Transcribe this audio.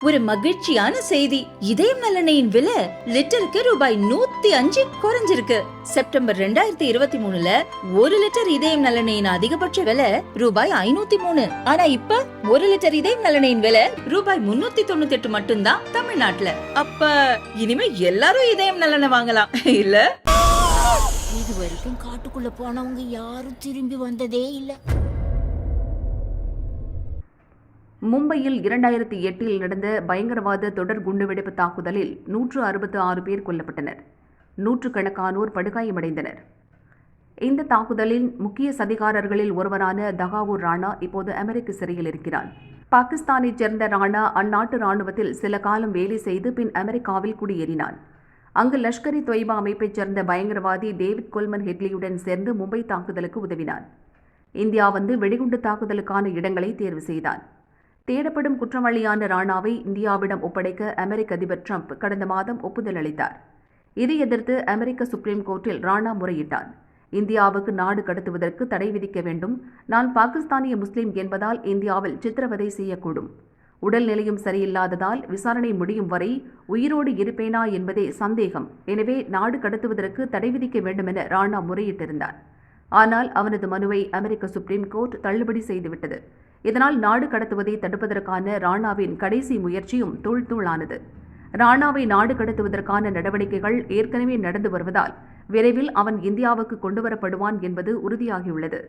ஒரு மகிழ்ச்சியான செய்தி. இதயம் நல்லெண்ணெயின் விலை லிட்டருக்கு ரூபாய் 105 குறைஞ்சிருக்கு. செப்டம்பர் 2023ல 1 லிட்டர் இதயம் நல்லெண்ணெயின் அதிகபட்ச விலை ரூபாய் 503. ஆனா இப்ப 1 லிட்டர் இதயம் நல்லெண்ணெயின் விலை ரூபாய் 398 மட்டும்தான் தமிழ்நாட்டுல. அப்ப இனிமே எல்லாரும் இதயம் நல்லெண்ணெய் வாங்கலாம் இல்ல? இது வரைக்கும் காட்டுக்குள்ள போனவங்க யாரும் திரும்பி வந்ததே இல்ல. மும்பையில் 2008 நடந்த பயங்கரவாத தொடர் குண்டுவெடிப்பு தாக்குதலில் 166 பேர் கொல்லப்பட்டனர். நூற்றுக்கணக்கானோர் படுகாயமடைந்தனர். இந்த தாக்குதலின் முக்கிய சதிகாரர்களில் ஒருவரான தகாவூர் ராணா இப்போது அமெரிக்க சிறையில் இருக்கிறார். பாகிஸ்தானைச் சேர்ந்த ராணா அந்நாட்டு ராணுவத்தில் சில காலம் வேலை செய்து பின் அமெரிக்காவில் குடியேறினார். அங்கு லஷ்கர்-இ தொய்பா அமைப்பைச் சேர்ந்த பயங்கரவாதி டேவிட் கோல்மன் ஹெட்லியுடன் சேர்ந்து மும்பை தாக்குதலுக்கு உதவினார். இந்தியா வந்து வெடிகுண்டு தாக்குதலுக்கான இடங்களை தேர்வு செய்தார். தேடப்படும் குற்றவாளியான ராணாவை இந்தியாவிடம் ஒப்படைக்க அமெரிக்க அதிபர் ட்ரம்ப் கடந்த மாதம் ஒப்புதல் அளித்தார். இதை எதிர்த்து அமெரிக்க சுப்ரீம் கோர்ட்டில் ராணா முறையிட்டார். இந்தியாவுக்கு நாடு கடத்துவதற்கு தடை விதிக்க வேண்டும். நான் பாகிஸ்தானிய முஸ்லீம் என்பதால் இந்தியாவில் சித்திரவதை செய்யக்கூடும். உடல்நிலையும் சரியில்லாததால் விசாரணை முடியும் வரை உயிரோடு இருப்பேனா என்பதே சந்தேகம். எனவே நாடு கடத்துவதற்கு தடை விதிக்க வேண்டும் என ராணா முறையிட்டிருந்தார். ஆனால் அவனது மனுவை அமெரிக்க சுப்ரீம் கோர்ட் தள்ளுபடி செய்துவிட்டது. இதனால் நாடு கடத்துவதை தடுப்பதற்கான ராணாவின் கடைசி முயற்சியும் தூளானது. ராணாவை நாடு கடத்துவதற்கான நடவடிக்கைகள் ஏற்கனவே நடந்து வருவதால் விரைவில் அவன் இந்தியாவுக்கு கொண்டுவரப்படுவான் என்பது உறுதியாகியுள்ளது.